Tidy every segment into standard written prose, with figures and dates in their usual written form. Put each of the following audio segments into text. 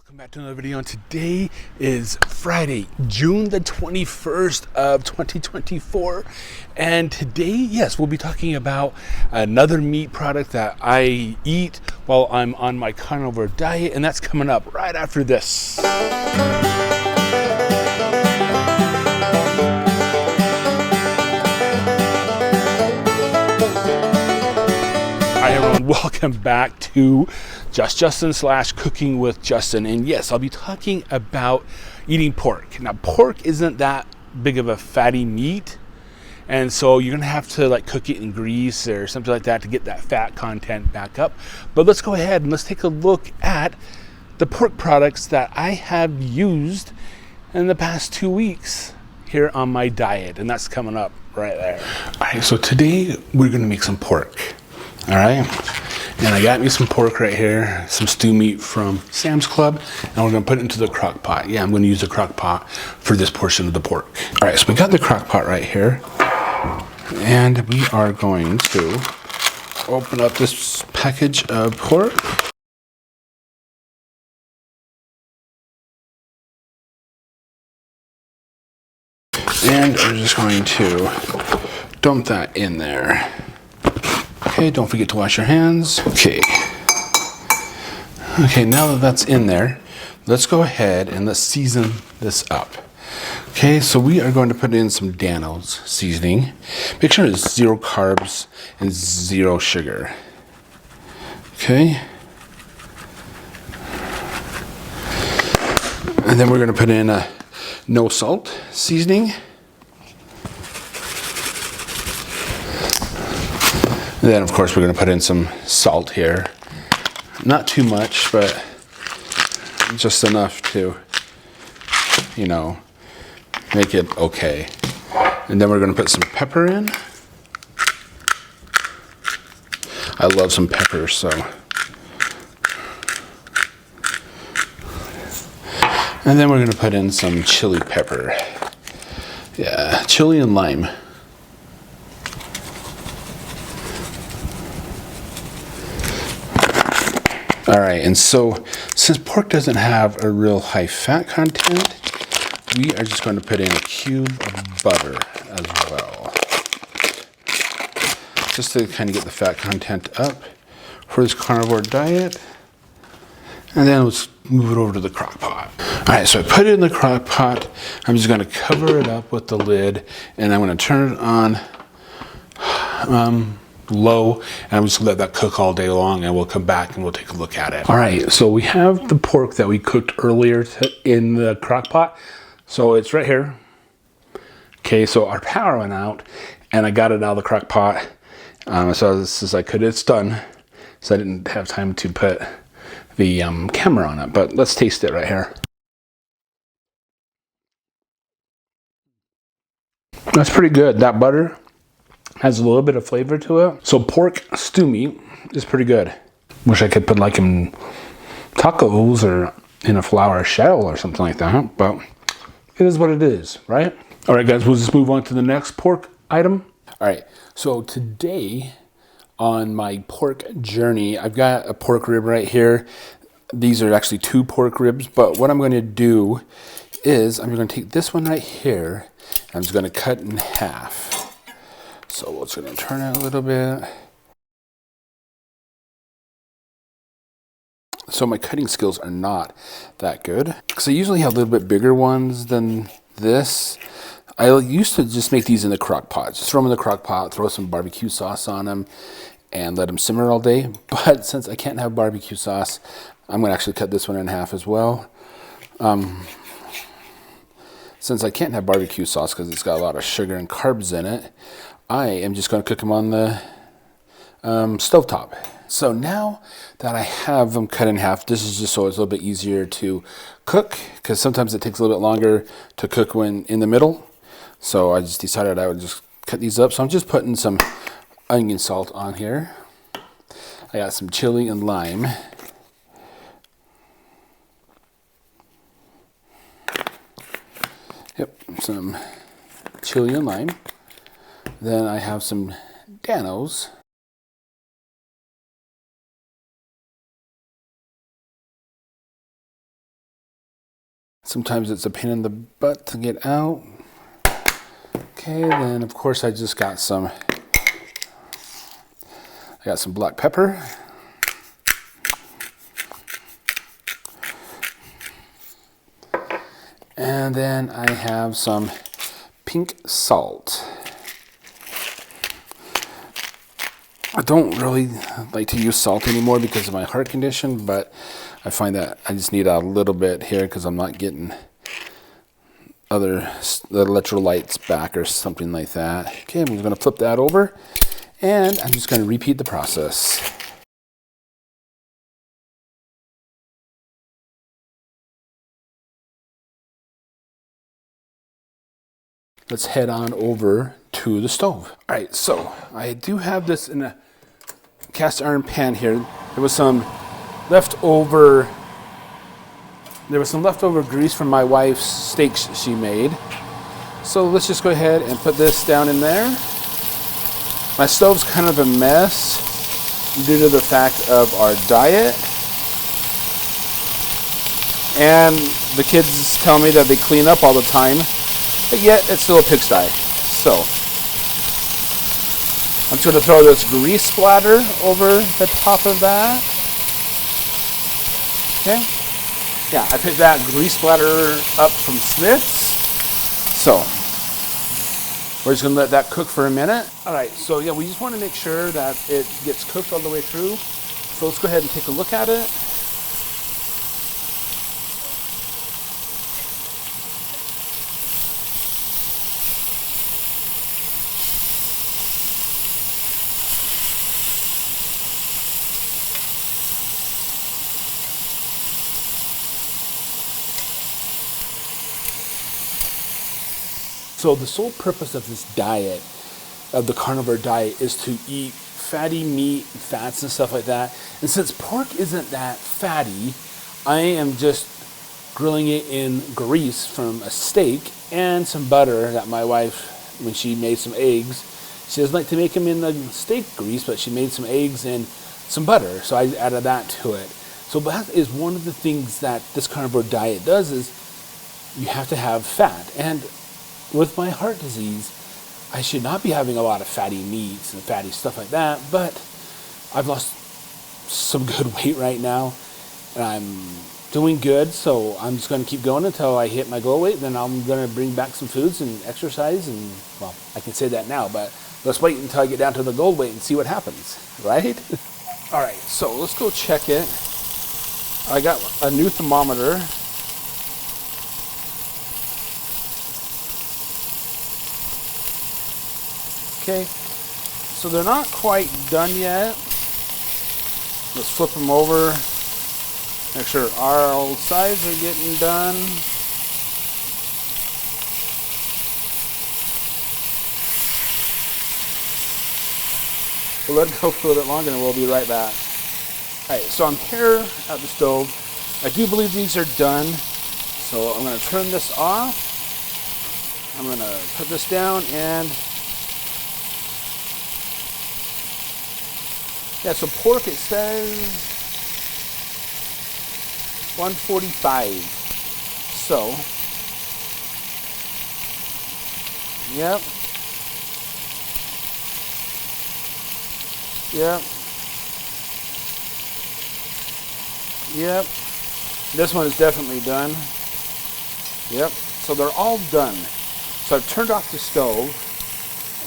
Welcome back to another video, and today is Friday, June the 21st of 2024. And today, yes, we'll be talking about another meat product that I eat while I'm on my carnivore diet, and that's coming up right after this. Hi everyone, welcome back to Just Justin / Cooking with Justin. And yes, I'll be talking about eating pork. Now, pork isn't that big of a fatty meat, and so you're gonna have to like cook it in grease or something like that to get that fat content back up. But let's go ahead and let's take a look at the pork products that I have used in the past 2 weeks here on my diet, and that's coming up right there. All right, so today we're gonna make some pork. All right, and I got me some pork right here, some stew meat from Sam's Club, and we're gonna put it into the crock pot. Yeah, I'm gonna use the crock pot for this portion of the pork. All right, so we got the crock pot right here, and we are going to open up this package of pork. And we're just going to dump that in there. Okay, don't forget to wash your hands. Okay, now that that's in there, let's go ahead and let's season this up. Okay, so we are going to put in some Dano's seasoning. Make sure it's 0 carbs and 0 sugar. Okay. And then we're going to put in a no salt seasoning. And then, of course, we're going to put in some salt here. Not too much, but just enough to, you know, make it okay. And then we're going to put some pepper in. I love some pepper, so. And then we're going to put in some chili pepper. Yeah, chili and lime. All right, and so since pork doesn't have a real high fat content, we are just going to put in a cube of butter as well, just to kind of get the fat content up for this carnivore diet. And then let's move it over to the crock pot. All right, so I put it in the crock pot. I'm just going to cover it up with the lid, and I'm going to turn it on low, and I'm just gonna let that cook all day long, and we'll come back and we'll take a look at it. All right, so we have the pork that we cooked earlier in the crock pot. So it's right here. Okay, so our power went out, and I got it out of the crock pot. So as I could, it's done. So I didn't have time to put the camera on it, but let's taste it right here. That's pretty good. That butter has a little bit of flavor to it. So pork stew meat is pretty good. Wish I could put like in tacos or in a flour shell or something like that, but it is what it is, right? All right, guys, we'll just move on to the next pork item. All right, so today on my pork journey, I've got a pork rib right here. These are actually 2 pork ribs, but what I'm going to do is I'm going to take this one right here, and I'm just going to cut in half. So we're just going to turn it a little bit. So my cutting skills are not that good, because I usually have a little bit bigger ones than this. I used to just make these in the crock pot. Just throw them in the crock pot, throw some barbecue sauce on them, and let them simmer all day. But since I can't have barbecue sauce, I'm going to actually cut this one in half as well. Since I can't have barbecue sauce because it's got a lot of sugar and carbs in it, I am just going to cook them on the stovetop. So now that I have them cut in half, this is just so it's a little bit easier to cook, because sometimes it takes a little bit longer to cook when in the middle. So I just decided I would just cut these up. So I'm just putting some onion salt on here. I got some chili and lime. Yep, some chili and lime. Then I have some Dano's. Sometimes it's a pain in the butt to get out. Okay, then of course I just got some black pepper. And then I have some pink salt. I don't really like to use salt anymore because of my heart condition, but I find that I just need a little bit here because I'm not getting the electrolytes back or something like that. Okay, I'm going to flip that over, and I'm just going to repeat the process. Let's head on over to the stove. All right, so I do have this in a cast iron pan here. There was some leftover grease from my wife's steaks she made. So let's just go ahead and put this down in there. My stove's kind of a mess due to the fact of our diet. And the kids tell me that they clean up all the time, but yet it's still a pigsty. So I'm just going to throw this grease splatter over the top of that. Okay. Yeah, I picked that grease splatter up from Smith's. So we're just going to let that cook for a minute. All right, so yeah, we just want to make sure that it gets cooked all the way through. So let's go ahead and take a look at it. So the sole purpose of this diet, of the carnivore diet, is to eat fatty meat, fats and stuff like that. And since pork isn't that fatty, I am just grilling it in grease from a steak and some butter that my wife, when she made some eggs, she doesn't like to make them in the steak grease, but she made some eggs and some butter. So I added that to it. So that is one of the things that this carnivore diet does, is you have to have fat. And with my heart disease, I should not be having a lot of fatty meats and fatty stuff like that, but I've lost some good weight right now, and I'm doing good, so I'm just going to keep going until I hit my goal weight. Then I'm going to bring back some foods and exercise, and, well, I can say that now, but let's wait until I get down to the goal weight and see what happens, right? All right, so let's go check it. I got a new thermometer. Okay, so they're not quite done yet. Let's flip them over. Make sure all sides are getting done. We'll let it go for a little bit longer and we'll be right back. Alright, so I'm here at the stove. I do believe these are done. So I'm going to turn this off. I'm going to put this down and yeah, so pork, it says 145. So, yep. Yep. Yep. This one is definitely done. Yep. So they're all done. So I've turned off the stove,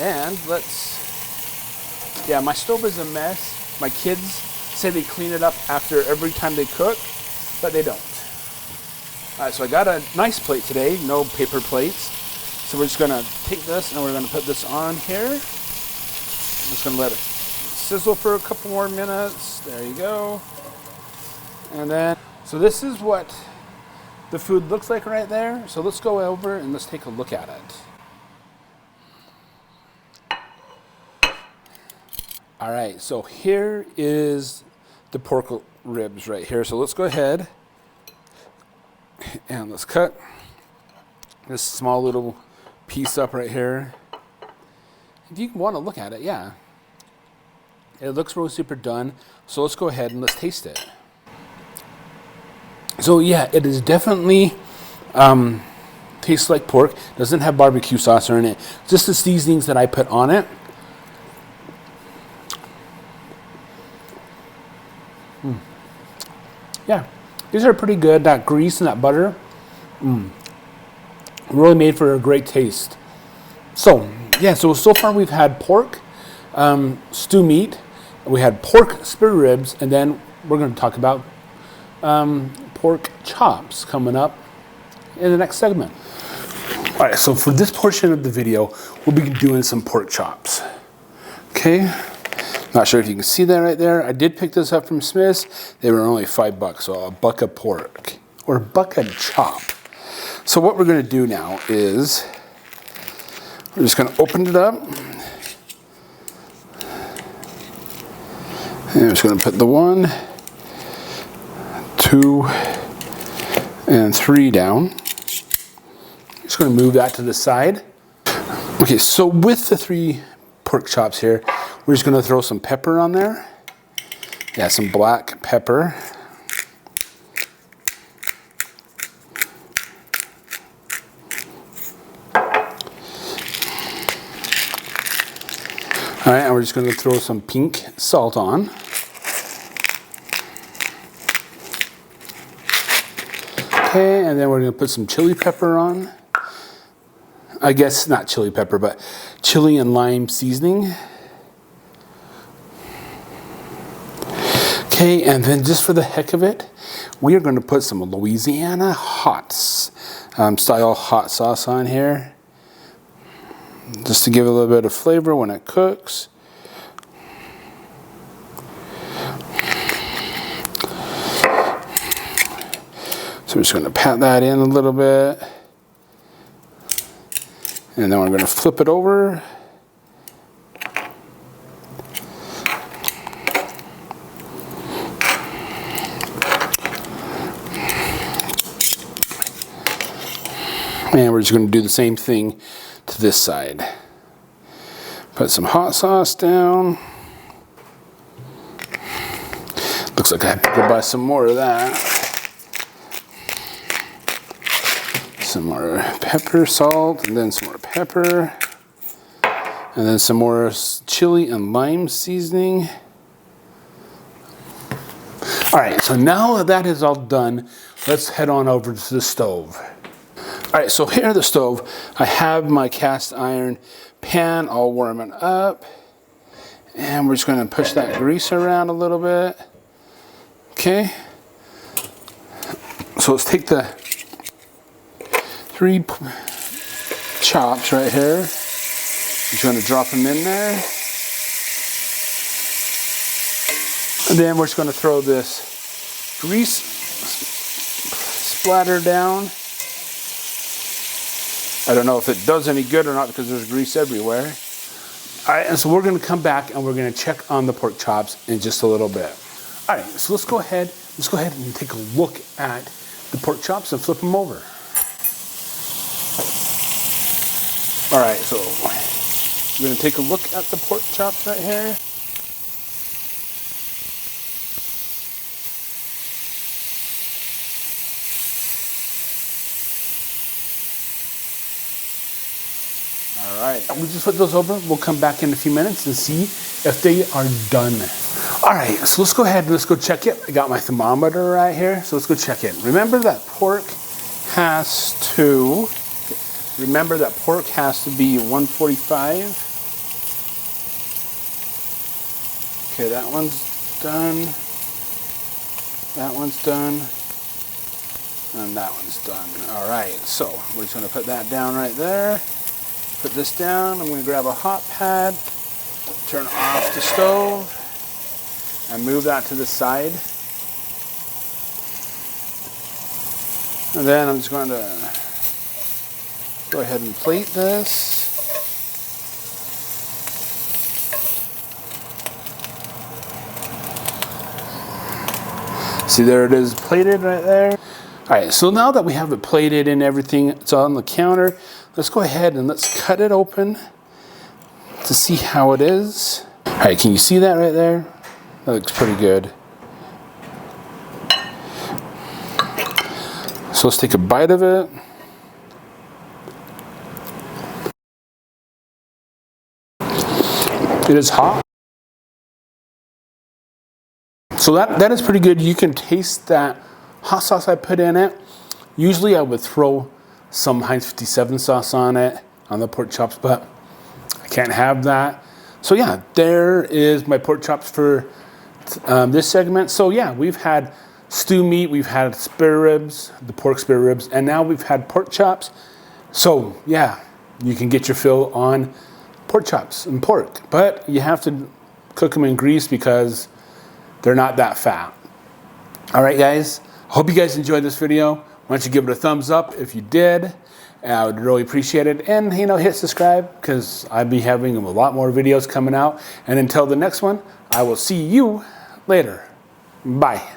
and yeah, my stove is a mess. My kids say they clean it up after every time they cook, but they don't. All right, so I got a nice plate today, no paper plates. So we're just gonna take this and we're gonna put this on here. I'm just gonna let it sizzle for a couple more minutes. There you go. And then, so this is what the food looks like right there. So let's go over and let's take a look at it. All right, so here is the pork ribs right here. So let's go ahead and let's cut this small little piece up right here. If you want to look at it, yeah. It looks really super done. So let's go ahead and let's taste it. So yeah, it is definitely Tastes like pork. Doesn't have barbecue sauce or in it. Just the seasonings that I put on it. Yeah, these are pretty good. That grease and that butter, really made for a great taste. So, yeah, so far we've had pork, stew meat, we had pork spare ribs, and then we're going to talk about pork chops coming up in the next segment. All right, so for this portion of the video, we'll be doing some pork chops. Okay, not sure if you can see that right there. I did pick this up from Smith's. They were only $5, so a buck of pork, or a buck of chop. So what we're gonna do now is, we're just gonna open it up. And I'm just gonna put the 1, 2, and 3 down. Just gonna move that to the side. Okay, so with the 3 pork chops here, we're just gonna throw some pepper on there. Yeah, some black pepper. All right, and we're just gonna throw some pink salt on. Okay, and then we're gonna put some chili pepper on. I guess not chili pepper, but chili and lime seasoning. Okay, and then just for the heck of it, we are going to put some Louisiana style hot sauce on here, just to give it a little bit of flavor when it cooks. So we're just going to pat that in a little bit. And then we're going to flip it over. And we're just going to do the same thing to this side. Put some hot sauce down. Looks like I have to go buy some more of that. Some more pepper, salt, and then some more pepper. And then some more chili and lime seasoning. All right, so now that is all done, let's head on over to the stove. All right, so here at the stove, I have my cast iron pan all warming up. And we're just gonna push that grease around a little bit. Okay. So let's take the 3 chops right here. Just gonna drop them in there. And then we're just gonna throw this grease splatter down. I don't know if it does any good or not because there's grease everywhere. All right, and so we're gonna come back and we're gonna check on the pork chops in just a little bit. All right, so let's go ahead and take a look at the pork chops and flip them over. All right, so we're gonna take a look at the pork chops right here. All right, we just put those over. We'll come back in a few minutes and see if they are done. All right, so let's go ahead and let's go check it. I got my thermometer right here, so let's go check it. Remember that pork has to be 145. Okay, that one's done. That one's done. And that one's done. All right, so we're just gonna put that down right there. Put this down. I'm going to grab a hot pad, turn off the stove, and move that to the side. And then I'm just going to go ahead and plate this. See, there it is plated right there. All right, so now that we have it plated and everything, it's on the counter, let's go ahead and let's cut it open to see how it is. All right, can you see that right there? That looks pretty good. So let's take a bite of it. It is hot. So that is pretty good. You can taste that hot sauce I put in it. Usually I would throw some Heinz 57 sauce on it, on the pork chops, but I can't have that. So yeah, there is my pork chops for this segment. So yeah, we've had stew meat, we've had spare ribs, the pork spare ribs, and now we've had pork chops. So yeah, you can get your fill on pork chops and pork, but you have to cook them in grease because they're not that fat. All right, guys, I hope you guys enjoyed this video. Why don't you give it a thumbs up if you did? I would really appreciate it. And, hit subscribe because I'll be having a lot more videos coming out. And until the next one, I will see you later. Bye.